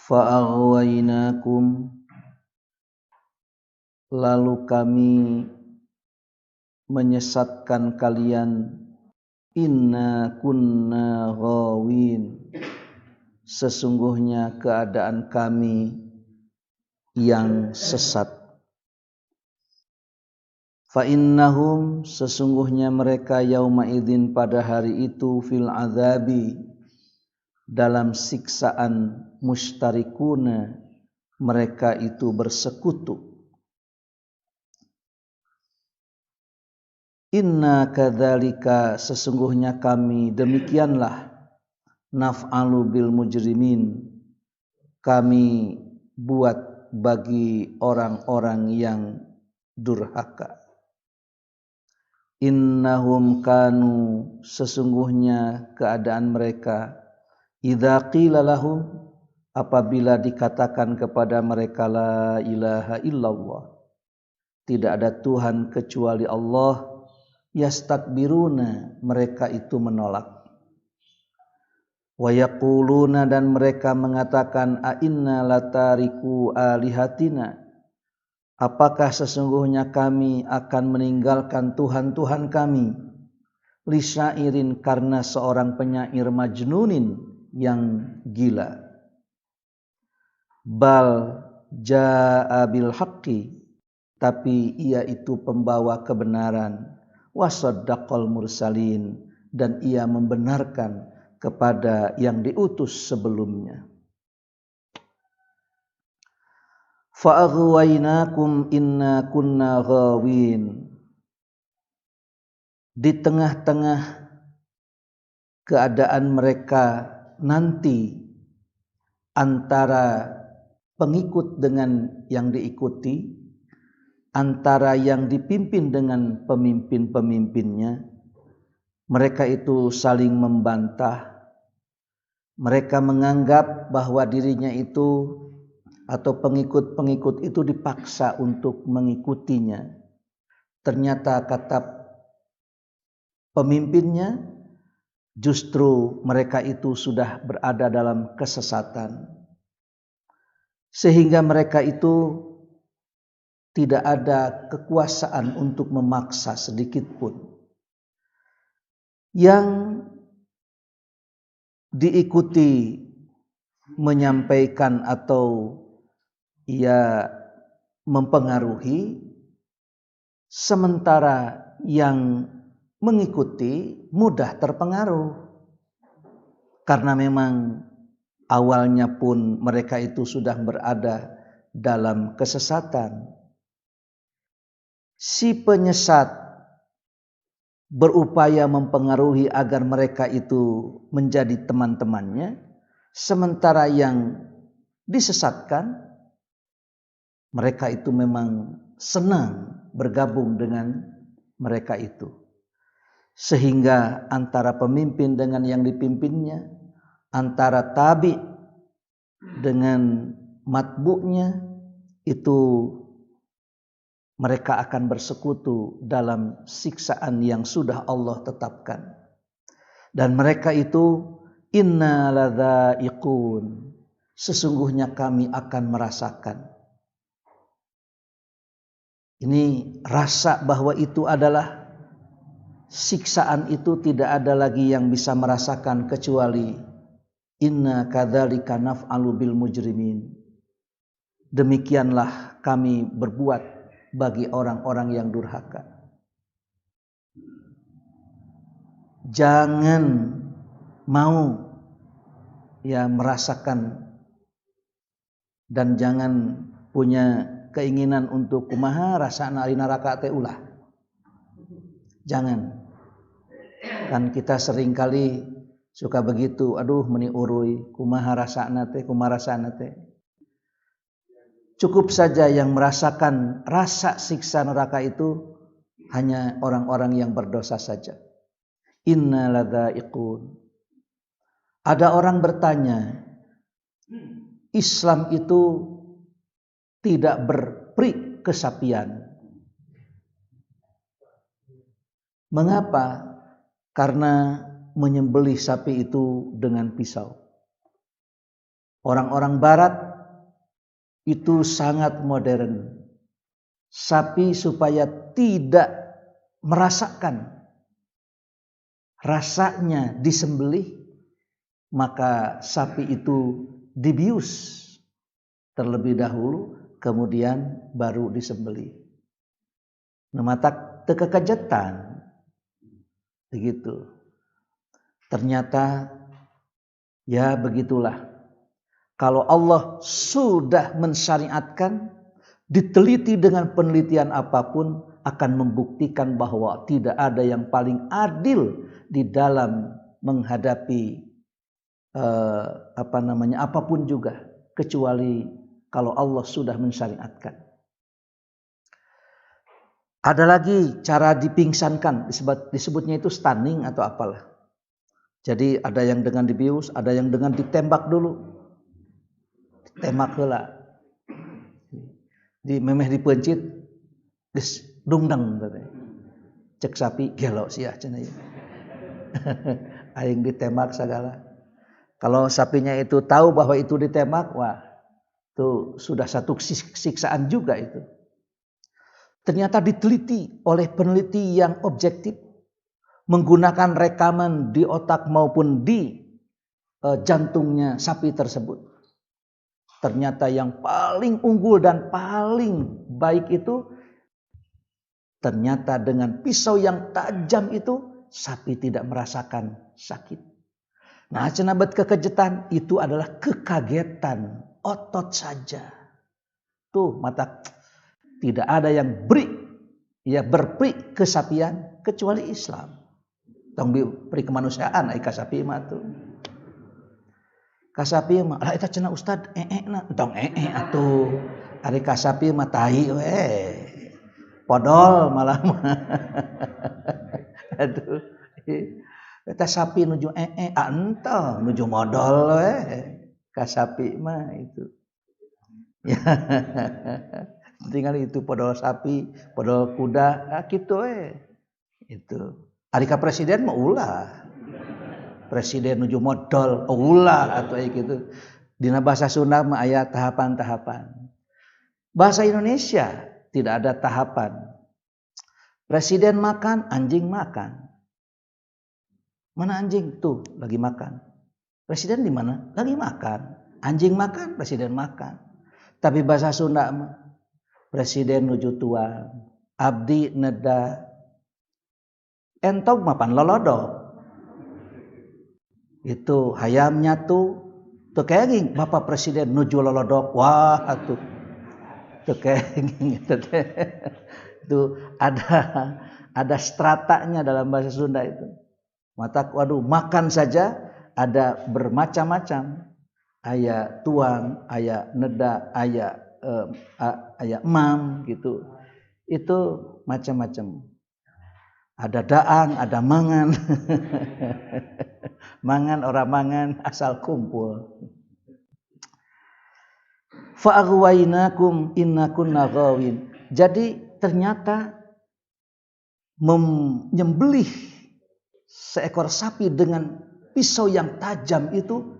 Fa'aghwaynakum, lalu kami menyesatkan kalian. Inna kunna ghawin, sesungguhnya keadaan kami yang sesat. Fa innahum, sesungguhnya mereka yauma idzin pada hari itu fil azabi, dalam siksaan, mustarikuna, mereka itu bersekutu. Inna kadzalika, sesungguhnya kami demikianlah, naf'alu bil mujrimin, kami buat bagi orang-orang yang durhaka. Innahum kanu, sesungguhnya keadaan mereka, idza qila lahum, apabila dikatakan kepada mereka la ilaha illallah, tidak ada Tuhan kecuali Allah, yastakbiruna, mereka itu menolak. Wa yaquluna, dan mereka mengatakan, a inna latariku alihatina, apakah sesungguhnya kami akan meninggalkan Tuhan-Tuhan kami, lisyairin, karena seorang penyair majnunin yang gila. Bal jaa bil haqqi, tapi ia itu pembawa kebenaran, wasaddaqal mursalin, dan ia membenarkan kepada yang diutus sebelumnya. Fa'aghwaynakum inna kunna ghawin, di tengah-tengah keadaan mereka nanti antara pengikut dengan yang diikuti, antara yang dipimpin dengan pemimpin-pemimpinnya, mereka itu saling membantah. Mereka menganggap bahwa dirinya itu atau pengikut-pengikut itu dipaksa untuk mengikutinya. Ternyata kata pemimpinnya, justru mereka itu sudah berada dalam kesesatan. Sehingga mereka itu tidak ada kekuasaan untuk memaksa sedikit pun. Yang diikuti menyampaikan atau ia mempengaruhi, sementara yang mengikuti mudah terpengaruh. Karena memang awalnya pun mereka itu sudah berada dalam kesesatan. Si penyesat berupaya mempengaruhi agar mereka itu menjadi teman-temannya, sementara yang disesatkan, mereka itu memang senang bergabung dengan mereka itu. Sehingga antara pemimpin dengan yang dipimpinnya, antara tabi dengan matbu'nya, itu mereka akan bersekutu dalam siksaan yang sudah Allah tetapkan. Dan mereka itu, inna ladza'iqun, sesungguhnya kami akan merasakan. Ini rasa bahwa itu adalah siksaan, itu tidak ada lagi yang bisa merasakan kecuali inna kadzalika naf'alu bil mujrimin. Demikianlah kami berbuat bagi orang-orang yang durhaka. Jangan mau merasakan, dan jangan punya keinginan untuk kumaha rasana ari neraka teh ulah. Jangan. Kan kita seringkali suka begitu, aduh meni uruy, kumaha rasana teh, kumaha rasana teh. Cukup saja yang merasakan rasa siksa neraka itu hanya orang-orang yang berdosa saja. Inna ladza'iqun. Ada orang bertanya, Islam itu tidak berperi kesapian. Mengapa? Karena menyembelih sapi itu dengan pisau. Orang-orang barat itu sangat modern. Sapi supaya tidak merasakan rasanya disembelih, maka sapi itu dibius terlebih dahulu, kemudian baru disembelih. Nematak kekejetan, begitu. Ternyata ya begitulah. Kalau Allah sudah mensyariatkan, diteliti dengan penelitian apapun, akan membuktikan bahwa tidak ada yang paling adil di dalam menghadapi apapun juga, kecuali kalau Allah sudah mensyariatkan. Ada lagi cara dipingsankan, disebutnya itu stunning atau apalah. Jadi ada yang dengan dibius, ada yang dengan ditembak dulu. Ditembak heula. Di memeh dipencit, geus dungdang teh. Cek sapi gelo sia cenah ieu. Aing ditembak segala. Kalau sapinya itu tahu bahwa itu ditembak, wah, itu sudah satu siksaan juga itu. Ternyata diteliti oleh peneliti yang objektif, menggunakan rekaman di otak maupun di jantungnya sapi tersebut. Ternyata yang paling unggul dan paling baik itu, ternyata dengan pisau yang tajam itu, sapi tidak merasakan sakit. Nah, cenabet kekejetan itu adalah kekagetan otot saja. Tuh mata tidak ada yang berperi kesapian kecuali Islam. Tong beri kemanusiaan ai kasapi mah tuh. Kasapi mah lah eta cenah ustad na tong atuh. Ari kasapi mah tai we. Podol malah mah. Aduh. Eta sapi nuju ento nuju modal we. Kasapi mah itu. Ya. Tinggal itu podol sapi, podol kuda, gitu we. Itu. Ari ka presiden mah ulah. Presiden nuju modal, ulah atuh gitu. Dina bahasa Sunda mah aya tahapan-tahapan. Bahasa Indonesia tidak ada tahapan. Presiden makan, anjing makan. Mana anjing? Tuh, lagi makan. Presiden di mana? Lagi makan. Anjing makan, presiden makan. Tapi bahasa Sunda mah presiden nuju tuan, abdi neda entog mapan lolodok. Itu hayamnya tuh kenging bapak presiden nuju lolodok. Wah atuh teu kenging itu ada stratanya dalam bahasa Sunda itu. Mata waduh makan saja ada bermacam-macam. Aya tuang, aya neda, aya emam gitu. Itu macam-macam. Ada daang, ada mangan. Mangan orang mangan asal kumpul. Fa aghwaynakum innakunna ghawin. Jadi ternyata menyembelih seekor sapi dengan pisau yang tajam itu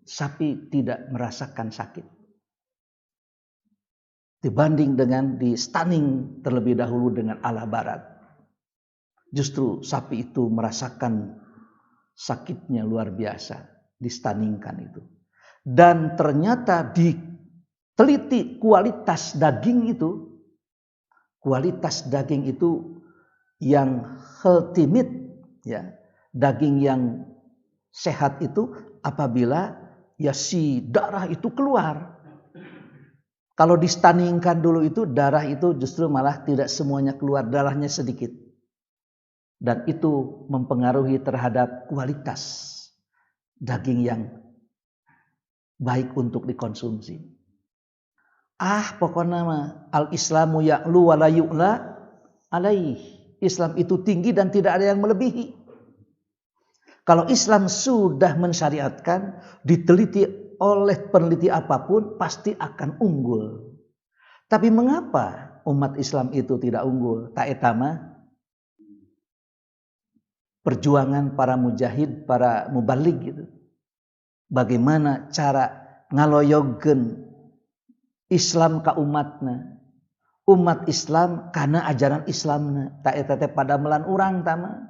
sapi tidak merasakan sakit. Dibanding dengan di stunning terlebih dahulu dengan ala barat. Justru sapi itu merasakan sakitnya luar biasa, distaningkan itu. Dan ternyata diteliti kualitas daging itu yang healthy meat, ya, daging yang sehat itu apabila ya si darah itu keluar. Kalau distaningkan dulu itu darah itu justru malah tidak semuanya keluar, darahnya sedikit. Dan itu mempengaruhi terhadap kualitas daging yang baik untuk dikonsumsi. Pokoknya mah al-Islamu ya'lu wa la yu'la alaih. Islam itu tinggi dan tidak ada yang melebihi. Kalau Islam sudah mensyariatkan, diteliti oleh peneliti apapun, pasti akan unggul. Tapi mengapa umat Islam itu tidak unggul? Ta eta mah perjuangan para mujahid, para mubaligh gitu. bagaimana cara ngaloyogeun Islam ka umatna, umat Islam karena ajaran Islamna, tak eta teh padamelan urang tama.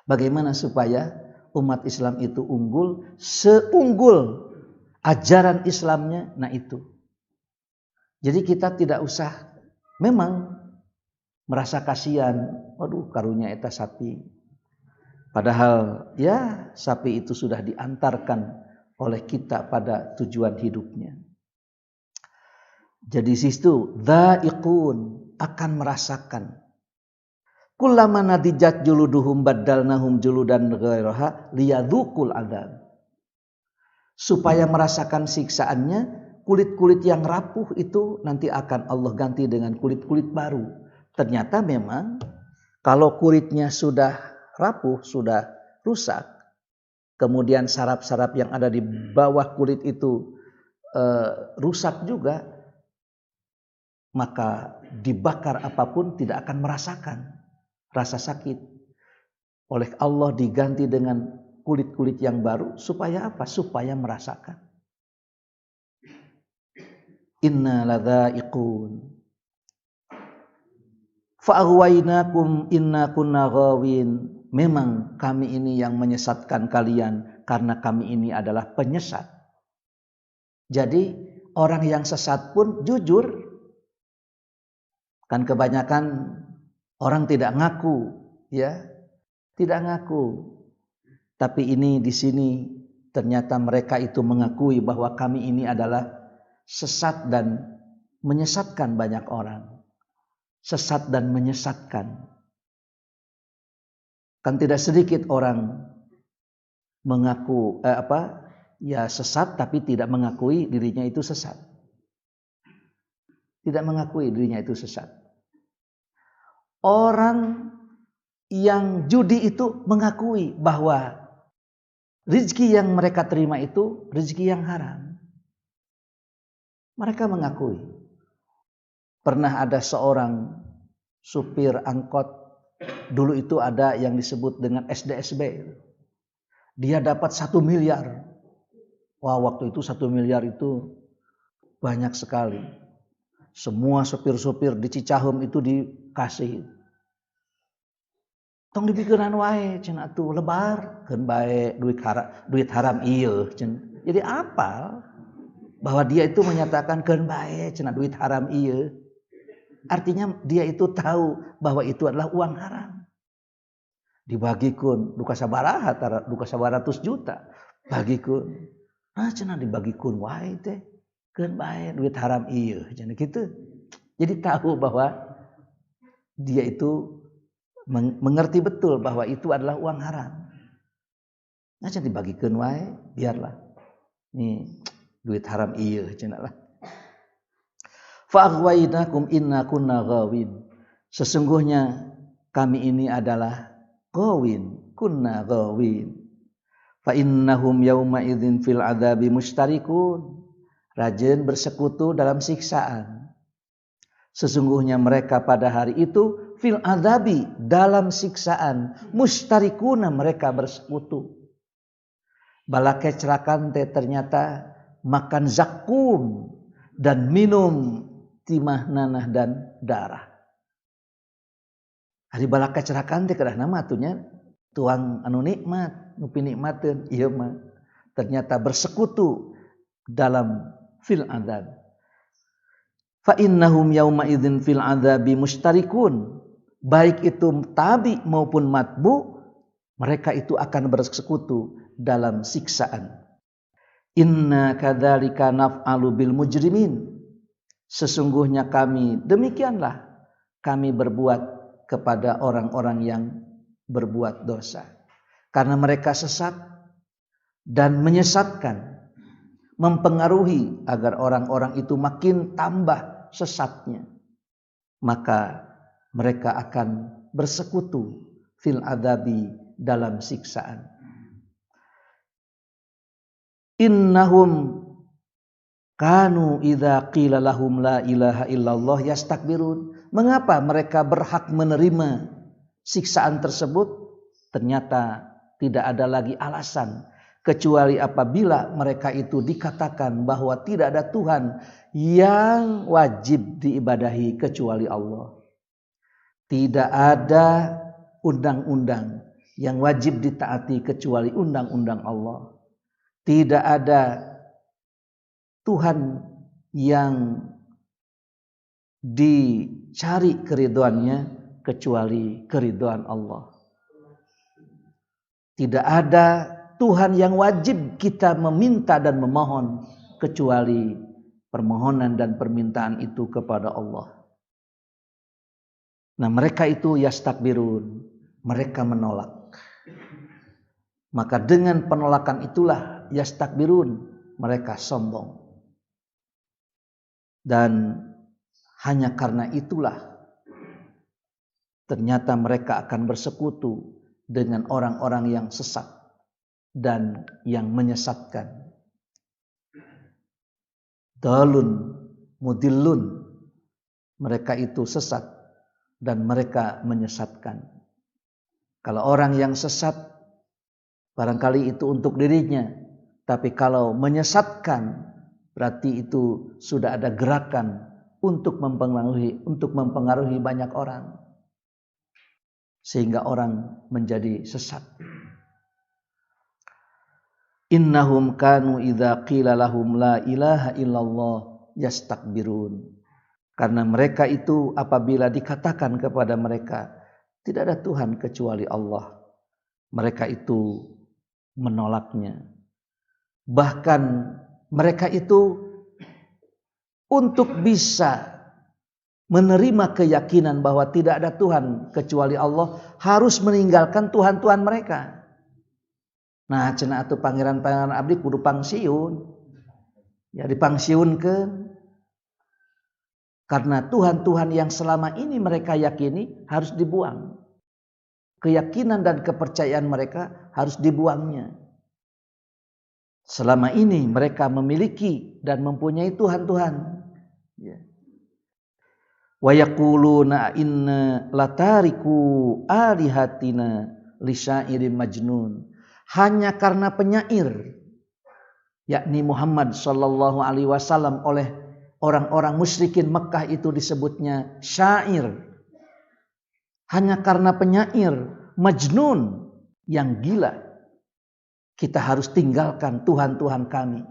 Bagaimana supaya umat Islam itu unggul, seunggul ajaran Islamnya, nah itu. Jadi kita tidak usah memang merasa kasihan, waduh karunya eta sapi. Padahal ya sapi itu sudah diantarkan oleh kita pada tujuan hidupnya. Jadi situ dha'iqun, akan merasakan. Kullama nadijat juluduhum baddalnahum juludan ghairaha liyadzuqul adzab. Supaya merasakan siksaannya, kulit-kulit yang rapuh itu nanti akan Allah ganti dengan kulit-kulit baru. Ternyata memang kalau kulitnya sudah rapuh, sudah rusak, kemudian saraf-saraf yang ada di bawah kulit itu rusak juga, maka dibakar apapun tidak akan merasakan rasa sakit. Oleh Allah diganti dengan kulit-kulit yang baru supaya apa? Supaya merasakan. Inna ladza'iqun fa'aghwaynakum inna kunna ghawin. Memang kami ini yang menyesatkan kalian karena kami ini adalah penyesat. Jadi orang yang sesat pun jujur. Kan kebanyakan orang tidak ngaku, ya, tidak ngaku. Tapi ini di sini ternyata mereka itu mengakui bahwa kami ini adalah sesat dan menyesatkan banyak orang. Sesat dan menyesatkan. Kan tidak sedikit orang mengaku sesat tapi tidak mengakui dirinya itu sesat. Tidak mengakui dirinya itu sesat. Orang yang judi itu mengakui bahwa rezeki yang mereka terima itu rezeki yang haram. Mereka mengakui. Pernah ada seorang supir angkot, dulu itu ada yang disebut dengan SDSB. Dia dapat 1 miliar. Wah, waktu itu 1 miliar itu banyak sekali. Semua supir-supir di Cicahum itu dikasih. Tong dipikeun wae cenah atuh lebar keun bae duit haram ieu cenah. Jadi apal bahwa dia itu menyatakan keun bae cenah duit haram ieu. Artinya dia itu tahu bahwa itu adalah uang haram. Dibagikeun duka sabaraha tara duka 100 juta bagikeun. Nah cenah dibagikeun wae teh. Keun bae duit haram ieu cenah kitu. Jadi tahu bahwa dia itu mengerti betul bahwa itu adalah uang haram. Nah cenah dibagikeun wae biarlah. Nih duit haram ieu cenah lah. Fa aghwaynakum inna kunna ghawin. Sesungguhnya kami ini adalah ghawin, kunna ghawin. Fa innahum yauma idzin fil adzabi mustarikun. Rajin bersekutu dalam siksaan. Sesungguhnya mereka pada hari itu fil adzabi dalam siksaan, mustarikuna mereka bersekutu. Balake cerakan teh ternyata makan zakum dan minum timah nanah dan darah. Hari balake cerakan teh kedah nama atunya tuang anu nikmat, nu pinikmateun ieu mah ternyata bersekutu dalam fil adzab. Fa innahum yauma idzin fil adzabi mustarikun. Baik itu tabi maupun matbu, mereka itu akan bersekutu dalam siksaan. Inna kadzalika naf'alu bil mujrimin. Sesungguhnya kami demikianlah kami berbuat kepada orang-orang yang berbuat dosa. Karena mereka sesat dan menyesatkan, mempengaruhi agar orang-orang itu makin tambah sesatnya, maka mereka akan bersekutu fil adabi dalam siksaan. Innahum kanu idza qila lahum la ilaha illallah yastakbirun. Mengapa mereka berhak menerima siksaan tersebut? Ternyata tidak ada lagi alasan kecuali apabila mereka itu dikatakan bahwa tidak ada Tuhan yang wajib diibadahi kecuali Allah. Tidak ada undang-undang yang wajib ditaati kecuali undang-undang Allah. Tidak ada Tuhan yang dicari keridhoannya kecuali keridhoan Allah. Tidak ada Tuhan yang wajib kita meminta dan memohon kecuali permohonan dan permintaan itu kepada Allah. Nah, mereka itu yastakbirun, mereka menolak. Maka dengan penolakan itulah yastakbirun, mereka sombong. Dan hanya karena itulah ternyata mereka akan bersekutu dengan orang-orang yang sesat dan yang menyesatkan. Dalun, mudillun, mereka itu sesat dan mereka menyesatkan. Kalau orang yang sesat, barangkali itu untuk dirinya, tapi kalau menyesatkan, berarti itu sudah ada gerakan untuk mempengaruhi banyak orang, sehingga orang menjadi sesat. Innahum kanu idza qila lahum la ilaha illallah yastakbirun. Karena mereka itu apabila dikatakan kepada mereka tidak ada Tuhan kecuali Allah, mereka itu menolaknya. Bahkan mereka itu untuk bisa menerima keyakinan bahwa tidak ada Tuhan kecuali Allah harus meninggalkan Tuhan-Tuhan mereka. Nah, cenah atuh pangeran-pangeran abdi kudu pangsiun. Ya dipangsiunkeun. Karena Tuhan-Tuhan yang selama ini mereka yakini harus dibuang. Keyakinan dan kepercayaan mereka harus dibuangnya. Selama ini mereka memiliki dan mempunyai Tuhan-Tuhan. Ya. Wa yaquluna inna latariku alihatina lisairin majnun. Hanya karena penyair, yakni Muhammad sallallahu alaihi wasallam oleh orang-orang musyrikin Mekah itu disebutnya syair. Hanya karena penyair majnun yang gila, kita harus tinggalkan Tuhan-Tuhan kami,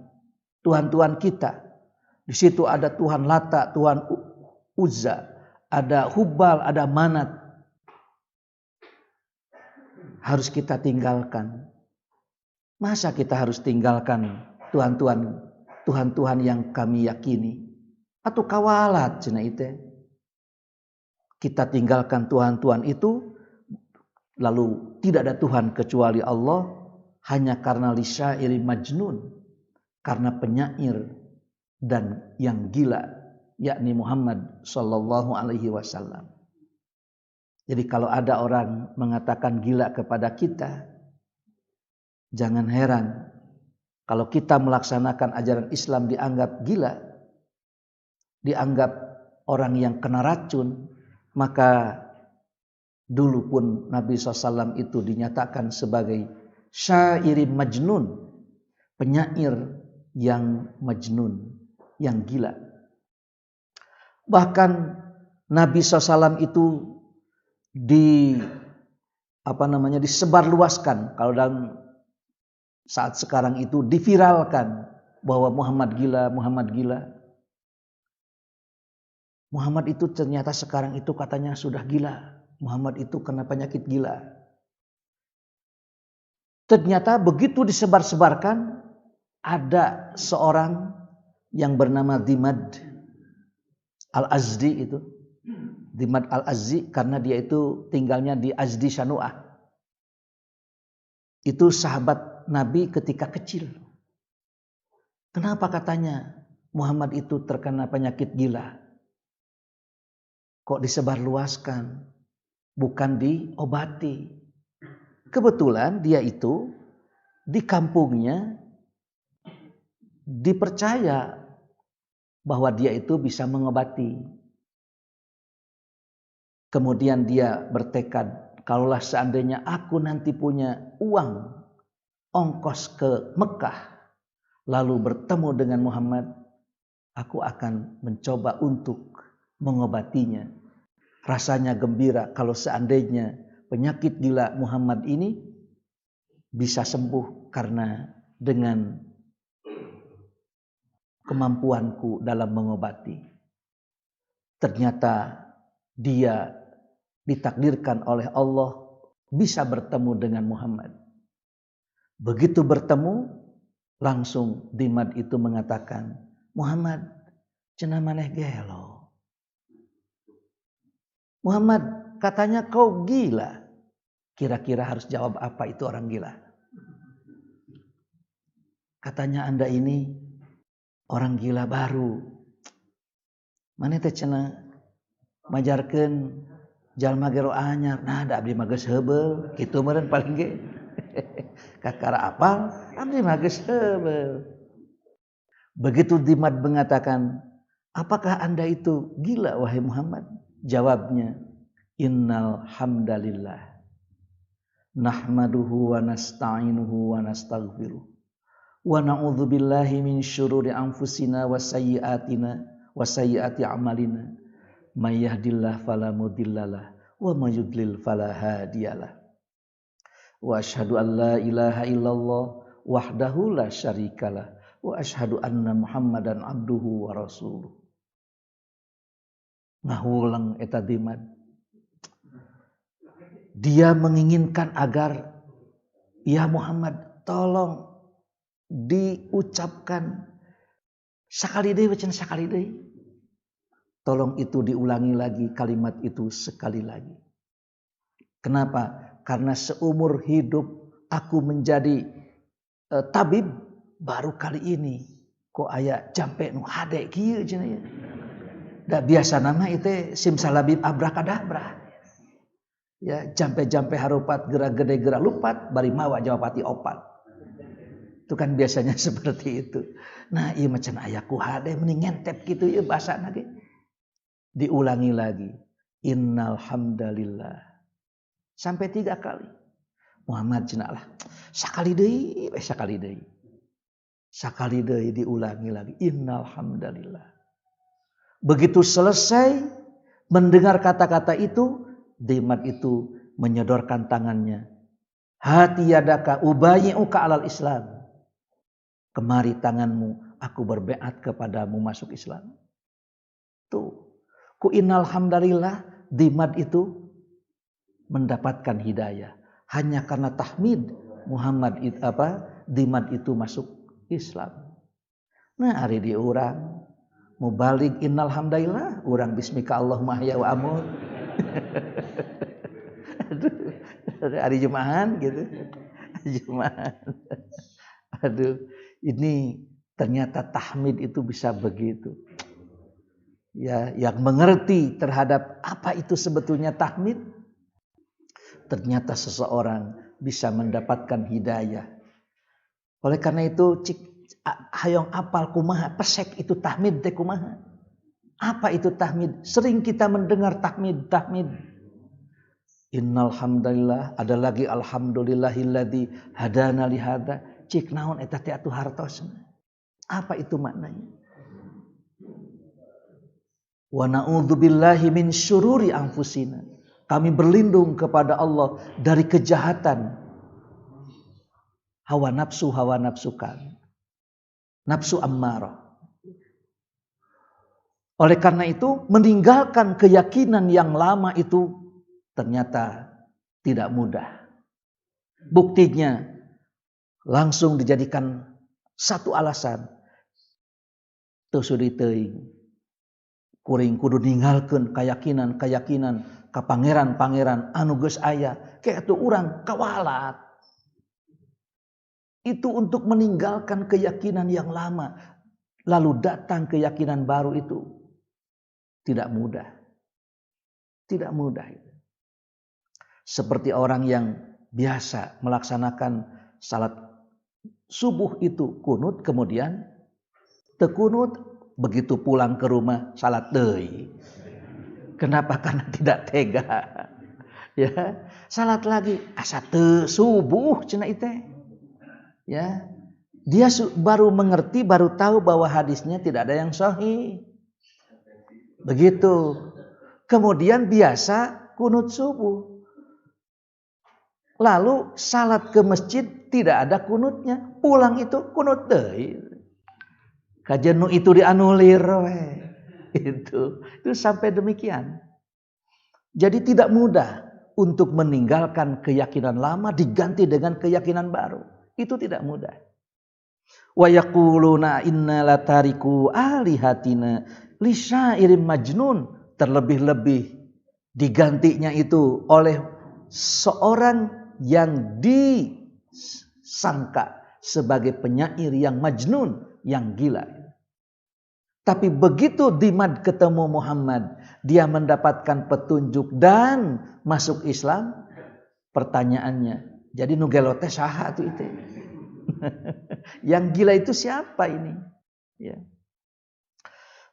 Tuhan-Tuhan kita. Di situ ada Tuhan Lata, Tuhan Uzza, ada Hubal, ada Manat. Harus kita tinggalkan. Masa kita harus tinggalkan Tuhan-Tuhan yang kami yakini? Atau kawalat cenah itu. Kita tinggalkan Tuhan-Tuhan itu, lalu tidak ada Tuhan kecuali Allah, hanya karena lisyairi majnun, karena penyair dan yang gila, yakni Muhammad sallallahu alaihi wasallam. Jadi kalau ada orang mengatakan gila kepada kita, jangan heran kalau kita melaksanakan ajaran Islam dianggap gila, dianggap orang yang kena racun, maka dulu pun Nabi SAW itu dinyatakan sebagai syairi majnun, penyair yang majnun, yang gila. Bahkan Nabi SAW itu disebarluaskan. Kalau dalam saat sekarang itu diviralkan bahwa Muhammad gila, Muhammad gila. Muhammad itu ternyata sekarang itu katanya sudah gila. Muhammad itu kena penyakit gila. Ternyata begitu disebar-sebarkan, ada seorang yang bernama Dimad Al-Azdi itu. Dimad Al-Azdi karena dia itu tinggalnya di Azdi Shanu'ah. Itu sahabat Nabi ketika kecil. Kenapa katanya Muhammad itu terkena penyakit gila? Kok disebarluaskan? Bukan diobati. Kebetulan dia itu di kampungnya dipercaya bahwa dia itu bisa mengobati. Kemudian dia bertekad, kalaulah seandainya aku nanti punya uang ongkos ke Mekah lalu bertemu dengan Muhammad, aku akan mencoba untuk mengobatinya. Rasanya gembira kalau seandainya penyakit gila Muhammad ini bisa sembuh karena dengan kemampuanku dalam mengobati. Ternyata dia ditakdirkan oleh Allah bisa bertemu dengan Muhammad. Begitu bertemu, langsung Dimad itu mengatakan, Muhammad, cenah maneh gelo. Muhammad, katanya kau gila. Kira-kira harus jawab apa itu orang gila? Katanya Anda ini orang gila baru. Mana teh cenah majarkeun jalma gero anyar. Nah, da abdi mah geus heubeul, kitu meureun paling ge. Kakara apal, abdi mah geus heubeul. Begitu Dimad mengatakan, apakah Anda itu gila wahai Muhammad? Jawabnya, innal hamdalillah nahmaduhu wa nasta'inuhu wa nastaghfiruh wa na'udzu billahi min syururi anfusina wa sayyiati a'malina may yahdihillahu fala mudhillalah wa may yudlil fala hadiyalah wa asyhadu an la ilaha illallah wahdahu la syarikalah wa asyhadu anna Muhammadan abduhu wa rasuluh. Ngahulang eta Dimad. Dia menginginkan agar ya Muhammad tolong diucapkan sakali deui cenah sakali deui. Tolong itu diulangi lagi kalimat itu sekali lagi. Kenapa? Karena seumur hidup aku menjadi tabib baru kali ini kok aya jampe nu hade kieu cenah ya. Da biasa nama itu simsalabim abrakadabra. Ya, jampe-jampe harupat gerak gede gerak lupat bari mawa jawabati opat. Itu kan biasanya seperti itu. Nah, ieu macan aya ku hade mending ngentep kitu ieu basana ge. Diulangi lagi. Innal hamdalillah. Sampai 3 kali. Muhammad cenah lah. Sakali deui, sakali deui. Sakali deui diulangi lagi. Innal hamdalillah. Begitu selesai mendengar kata-kata itu, Dimad itu menyodorkan tangannya. Hati yadaka ubayyi'uka alal Islam. Kemari tanganmu, aku berbeat kepadamu masuk Islam. Tuh. Ku innal hamdalillah, Dimad itu mendapatkan hidayah. Hanya karena tahmid Dimad itu masuk Islam. Nah, ari di urang mubalik innal hamdalillah, urang bismika Allahumma ahya wa amut. Aduh, hari Jumahan gitu. Jumahan. Aduh, ini ternyata tahmid itu bisa begitu. Ya, yang mengerti terhadap apa itu sebetulnya tahmid, ternyata seseorang bisa mendapatkan hidayah. Oleh karena itu, hayong apal kumaha, pesek itu tahmid teh kumaha. Apa itu tahmid? Sering kita mendengar tahmid. Innal hamdalillah, ada lagi alhamdulillahilladzi hadana li hadza. Cik naon eta teh atuh hartosna. Apa itu maknanya? Wa na'udzubillahi min syururi anfusina. Kami berlindung kepada Allah dari kejahatan hawa nafsukan. Nafsu ammarah. Oleh karena itu, meninggalkan keyakinan yang lama itu ternyata tidak mudah. Buktinya langsung dijadikan satu alasan. Teu sudi teuing. Kuring kudu ninggalkeun keyakinan ka pangeran-pangeran anu geus aya. Kayak atuh urang kawalat. Itu untuk meninggalkan keyakinan yang lama. Lalu datang keyakinan baru itu. Tidak mudah. Tidak mudah. Seperti orang yang biasa melaksanakan salat subuh itu kunut, kemudian tekunut, begitu pulang ke rumah salat deui. Kenapa? Karena tidak tega. Ya, salat lagi asa teu subuh cenah ieu teh. Ya, dia baru mengerti, baru tahu bahwa hadisnya tidak ada yang sahih. Begitu. Kemudian biasa kunut subuh. Lalu salat ke masjid tidak ada kunutnya. Pulang itu kunut deui. Kajenuh itu dianulir we. Itu sampai demikian. Jadi tidak mudah untuk meninggalkan keyakinan lama diganti dengan keyakinan baru. Itu tidak mudah. Wa yaquluna inna latariku alihatina li syairin majnun. Terlebih-lebih digantinya itu oleh seorang yang disangka sebagai penyair yang majnun, yang gila. Tapi begitu Dimad ketemu Muhammad, dia mendapatkan petunjuk dan masuk Islam. Pertanyaannya, jadi nu gelo teh saha atuh itu? Yang gila itu siapa ini? Ya.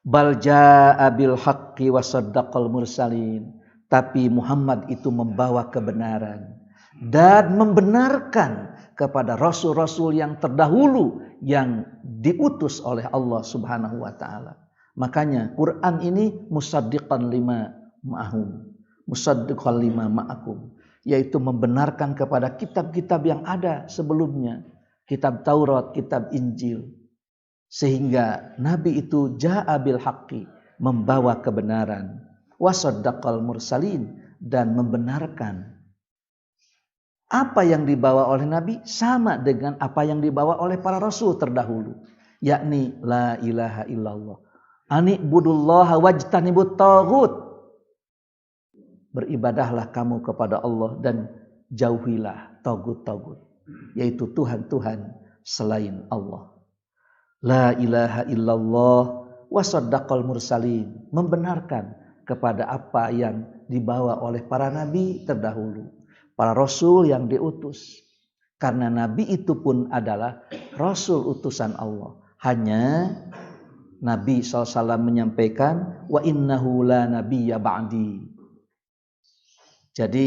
Bal jaa bil haqqi wa saddaqal mursalin. Tapi Muhammad itu membawa kebenaran dan membenarkan kepada rasul-rasul yang terdahulu yang diutus oleh Allah Subhanahu wa taala. Makanya Quran ini musaddiqan lima ma'ahum, musaddiqan lima ma'akum, yaitu membenarkan kepada kitab-kitab yang ada sebelumnya, kitab Taurat, kitab Injil. Sehingga Nabi itu ja'a bil haqqi, membawa kebenaran, wasaddaqal mursalin, dan membenarkan apa yang dibawa oleh Nabi sama dengan apa yang dibawa oleh para rasul terdahulu, yakni la ilaha illallah, ani'budullaha wajtanibut taghut, beribadahlah kamu kepada Allah dan jauhilah tagut-tagut, yaitu Tuhan-Tuhan selain Allah. La ilaha illallah wasaddaqal mursalin, membenarkan kepada apa yang dibawa oleh para nabi terdahulu, para rasul yang diutus. Karena nabi itu pun adalah rasul utusan Allah. Hanya Nabi SAW menyampaikan wa innahu la nabiyya ba'di. Jadi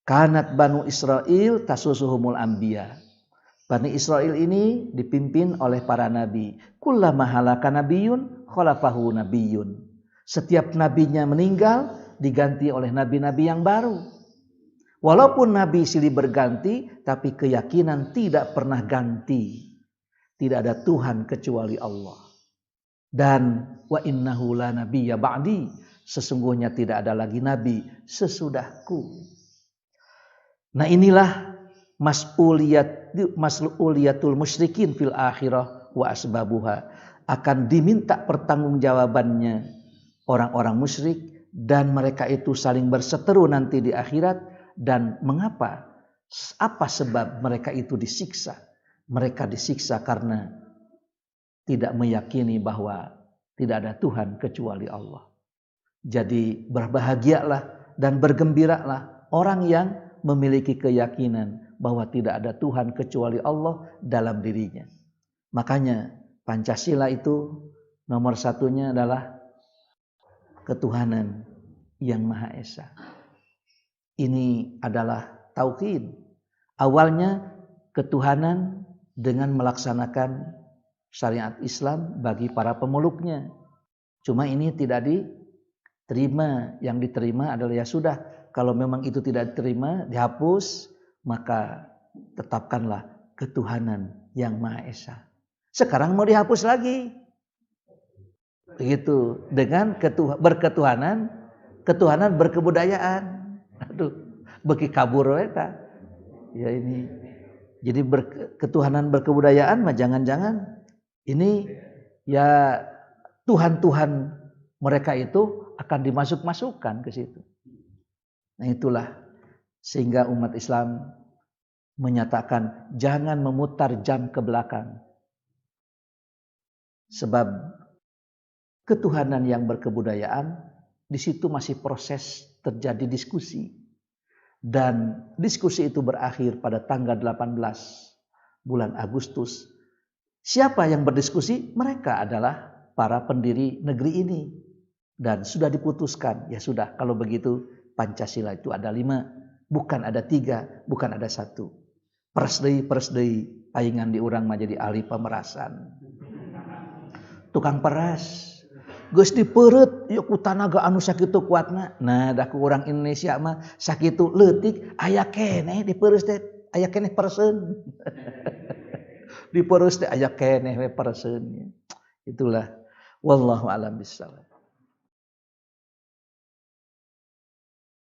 kanat Banu Israil tasusuhumul anbiya. Bani Israel ini dipimpin oleh para nabi. Kullama halaka nabiyyun khalafahu nabiyyun. Setiap nabinya meninggal diganti oleh nabi-nabi yang baru. Walaupun nabi silih berganti, tapi keyakinan tidak pernah ganti. Tidak ada Tuhan kecuali Allah. Dan wa innahu la nabiyya ba'di, sesungguhnya tidak ada lagi nabi sesudahku. Nah, inilah mas'uliyatul musyrikin fil akhirah wa asbabuha, akan diminta pertanggungjawabannya orang-orang musyrik dan mereka itu saling berseteru nanti di akhirat. Dan mengapa? Apa sebab mereka itu disiksa? Mereka disiksa karena tidak meyakini bahwa tidak ada Tuhan kecuali Allah. Jadi berbahagialah dan bergembiralah orang yang memiliki keyakinan bahwa tidak ada Tuhan kecuali Allah dalam dirinya. Makanya Pancasila itu nomor satunya adalah ketuhanan yang Maha Esa. Ini adalah tauhid. Awalnya ketuhanan dengan melaksanakan syariat Islam bagi para pemeluknya. Cuma ini tidak diterima. Yang diterima adalah ya sudah, kalau memang itu tidak diterima, dihapus, maka tetapkanlah ketuhanan yang Maha Esa. Sekarang mau dihapus lagi. Begitu, dengan ketuhanan berkebudayaan. Aduh, beki kabur eta. Ya ini. Jadi ketuhanan berkebudayaan mah jangan-jangan ini ya Tuhan-Tuhan mereka itu akan dimasuk-masukkan ke situ. Nah, itulah sehingga umat Islam menyatakan jangan memutar jam ke belakang. Sebab ketuhanan yang berkebudayaan di situ masih proses terjadi diskusi. Dan diskusi itu berakhir pada tanggal 18 bulan Agustus. Siapa yang berdiskusi? Mereka adalah para pendiri negeri ini. Dan sudah diputuskan, ya sudah kalau begitu Pancasila itu ada 5, bukan ada 3, bukan ada 1. Peres deui paingan di urang mah jadi ahli pemerasan. Tukang peras. Geus dipereut yeuh ku tanaga anu sakitu kuatna. Nah, da ku urang Indonesia mah sakitu leutik aya keneh dipereus teh, aya keneh perseun. Dipereus teh aya keneh we perseun. Itulah wallahu alam bissawab.